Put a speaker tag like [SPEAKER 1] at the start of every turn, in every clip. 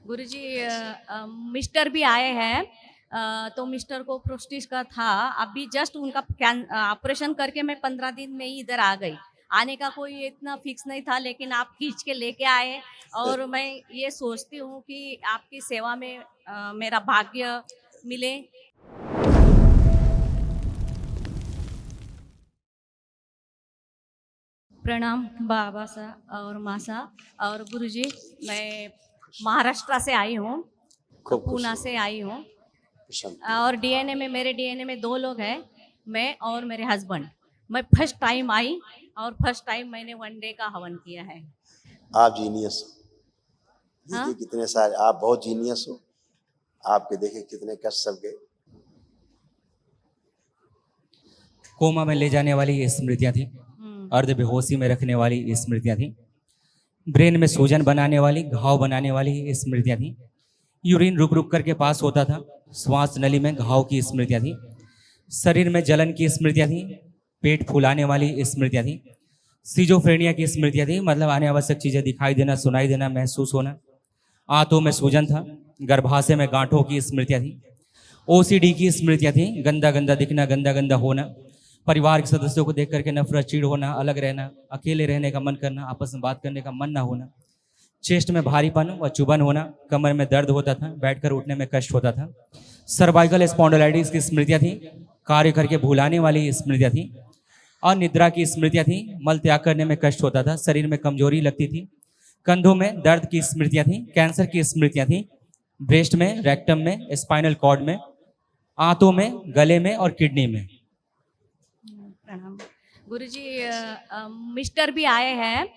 [SPEAKER 1] गुरुजी mister भी आए हैं। तो मिस्टर को प्रोस्टिज का था। अभी जस्ट उनका ऑपरेशन करके मैं 15 दिन में ही इधर आ गई। आने का कोई इतना फिक्स नहीं था, लेकिन आप खींच के लेके आए। और मैं ये सोचती हूँ कि आपकी सेवा में मेरा भाग्य मिले। प्रणाम बाबा सा और मासा और गुरुजी। मैं महाराष्ट्र से आई हूँ,
[SPEAKER 2] खूब खुश
[SPEAKER 1] पूना
[SPEAKER 2] हो,
[SPEAKER 1] से आई हूँ।
[SPEAKER 2] शांति।
[SPEAKER 1] और मेरे डीएनए में 2 लोग हैं, मैं और मेरे हस्बैंड। मैं फर्स्ट टाइम आई और फर्स्ट टाइम मैंने 1 डे का हवन किया है।
[SPEAKER 2] आप जीनियस हो।
[SPEAKER 1] हाँ?
[SPEAKER 2] देखिए कितने सारे, आप बहुत जीनियस हो। आपके देखे कितने कष्ट सब गए।
[SPEAKER 3] कोमा में ले जाने वाली ये स्मृतियाँ थी, अर्ध बेहोशी में रखने वाली ये स्मृतियाँ थी, ब्रेन में सूजन बनाने वाली, घाव बनाने वाली ये स्मृतियाँ थी, यूरिन रुक रुक करके पास होता था, श्वास नली में घाव की स्मृतियाँ थी, शरीर में जलन की स्मृतियाँ थी, पेट फूलाने वाली स्मृतियाँ थी, सिजोफ्रेनिया की स्मृतियाँ थी, मतलब आने आवश्यक चीज़ें दिखाई देना, सुनाई देना, महसूस होना, आंतों में सूजन था, गर्भाशय में गांठों की स्मृतियाँ थी, ओसीडी की स्मृतियाँ थी, गंदा गंदा दिखना, गंदा गंदा होना, परिवार के सदस्यों को देख करके नफरत, चिढ़ होना, अलग रहना, अकेले रहने का मन करना, आपस में बात करने का मन ना होना, चेस्ट में भारीपन व चुभन होना, कमर में दर्द होता था, बैठकर उठने में कष्ट होता था, सर्वाइकल स्पॉन्डिलाइटिस की स्मृतियाँ थी, कार्य करके भुलाने वाली स्मृतियाँ थी, अनिद्रा की स्मृतियाँ थी, मल त्याग करने में कष्ट होता था, शरीर में कमजोरी लगती थी, कंधों में दर्द की स्मृतियाँ थी, कैंसर की स्मृतियाँ थी, ब्रेस्ट में, रेक्टम में, स्पाइनल कॉर्ड में, आंतों में, गले में और किडनी में।
[SPEAKER 1] प्रणाम गुरुजी। मिस्टर भी आए हैं।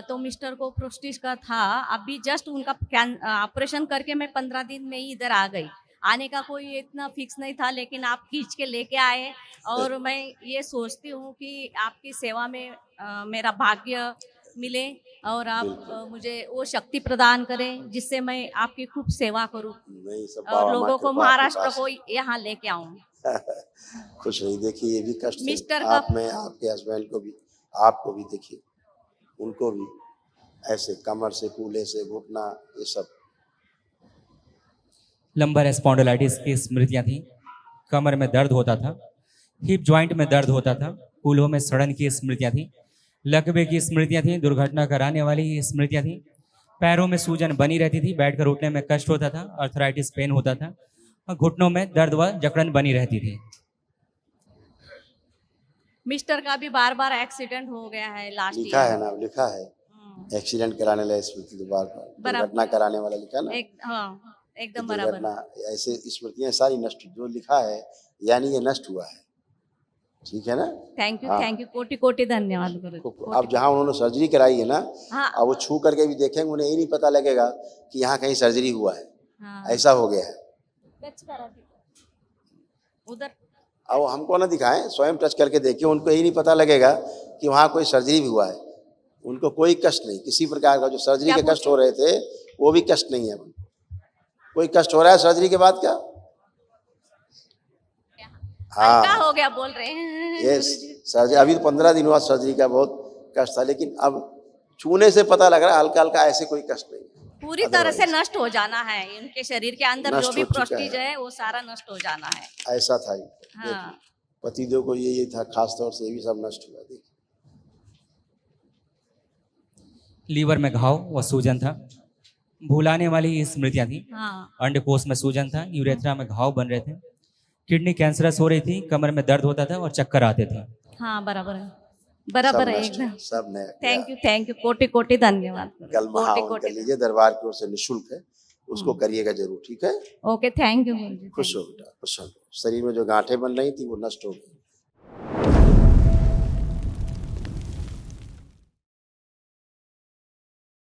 [SPEAKER 1] तो मिस्टर को प्रोस्टिज का था। अभी जस्ट उनका ऑपरेशन करके मैं 15 दिन में ही इधर आ गई। आने का कोई इतना फिक्स नहीं था, लेकिन आप खींच के लेके आए। और मैं ये सोचती हूँ कि आपकी सेवा में मेरा भाग्य मिले और आप मुझे वो शक्ति प्रदान करें जिससे मैं आपकी खूब सेवा करूँ
[SPEAKER 2] नहीं, सब
[SPEAKER 1] और
[SPEAKER 2] बाबा
[SPEAKER 1] लोगों
[SPEAKER 2] माँ
[SPEAKER 1] को
[SPEAKER 2] कृपा आपके
[SPEAKER 1] महाराष्ट्र
[SPEAKER 2] पास
[SPEAKER 1] को यहाँ लेके आऊँ।
[SPEAKER 2] खुश नहीं। देखिए ये भी कष्ट है
[SPEAKER 1] मिस्टर का
[SPEAKER 2] आप में, आपके हस्बैंड को भी, आपको भी। देखिए उनको भी ऐसे कमर से, फूले से, घुटना, ये सब।
[SPEAKER 3] लंबर स्पॉन्डिलाइटिस की स्मृतियाँ थी, कमर में दर्द होता था, हिप जॉइंट में दर्द होता था, कूल्हों में सड़न की स्मृतियाँ थी, लकवे की स्मृतियाँ थी, दुर्घटना कराने वाली स्मृतियाँ थी, पैरों में सूजन बनी रहती थी, बैठकर उठने में कष्ट होता था, अर्थराइटिस पेन होता था, और घुटनों में दर्द व जकड़न बनी रहती थी।
[SPEAKER 1] मिस्टर का भी बार बार एक्सीडेंट हो गया है लास्ट
[SPEAKER 2] लिखा
[SPEAKER 1] ईयर।
[SPEAKER 2] है ना, लिखा है एक्सीडेंट कराने वाला स्मृति तो बार बार दुर्घटना कराने वाला लिखा ना।
[SPEAKER 1] हाँ, एकदम
[SPEAKER 2] दुर्घटना
[SPEAKER 1] बराबर।
[SPEAKER 2] ऐसे स्मृतियां सारी नष्ट, जो लिखा है यानी ये नष्ट हुआ है। ठीक है ना।
[SPEAKER 1] थैंक यू,
[SPEAKER 2] हाँ।
[SPEAKER 1] थैंक यू, कोटि कोटि धन्यवाद गुरु।
[SPEAKER 2] अब जहाँ उन्होंने सर्जरी कराई है ना,
[SPEAKER 1] हाँ।
[SPEAKER 2] अब वो छू करके भी देखेंगे, उन्हें ये नहीं पता लगेगा कि यहाँ कहीं सर्जरी हुआ है।
[SPEAKER 1] हाँ।
[SPEAKER 2] ऐसा हो गया है।
[SPEAKER 1] उधर
[SPEAKER 2] अब हमको ना दिखाएं, स्वयं टच करके देखिए, उनको यही नहीं पता लगेगा कि वहाँ कोई सर्जरी भी हुआ है। उनको कोई कष्ट नहीं किसी प्रकार का। जो सर्जरी के कष्ट हो रहे थे वो भी कष्ट नहीं है। कोई कष्ट हो रहा है सर्जरी के बाद क्या?
[SPEAKER 1] हल्का हो गया बोल रहे हैं।
[SPEAKER 2] यस, सर्जरी अभी तो 15 दिन हुआ सर्जरी का, बहुत कष्ट था, लेकिन अब छूने से पता लग रहा है हल्का हल्का, ऐसे कोई कष्ट नहीं।
[SPEAKER 1] पूरी तरह से नष्ट हो जाना है इनके शरीर के अंदर, जो भी प्रोस्टिज है वो सारा नष्ट हो जाना है।
[SPEAKER 2] ऐसा था।
[SPEAKER 1] हाँ।
[SPEAKER 2] पतिदेव को ये था खास तौर से, ये भी सब नष्ट हुआ। देखिए
[SPEAKER 3] लीवर में घाव व सूजन था, भुलाने वाली स्मृतियाँ थी,
[SPEAKER 1] हाँ।
[SPEAKER 3] अंडकोश में सूजन था, यूरेथ्रा में घाव बन रहे थे, किडनी कैंसरस हो रही थी, कमर में दर्द होता था और चक्कर आते थे।
[SPEAKER 1] हाँ, बराबर है, बराबर है एकदम।
[SPEAKER 2] सब ने
[SPEAKER 1] थैंक यू, कोटि कोटि धन्यवाद।
[SPEAKER 2] कल महावन कर लीजिए, दरबार की ओर से निःशुल्क है, उसको करिएगा जरूर। ठीक है।
[SPEAKER 1] Okay, thank you.
[SPEAKER 2] खुश हो बेटा, खुश हो। शरीर में जो गांठें बन रही थी वो नष्ट हो गई।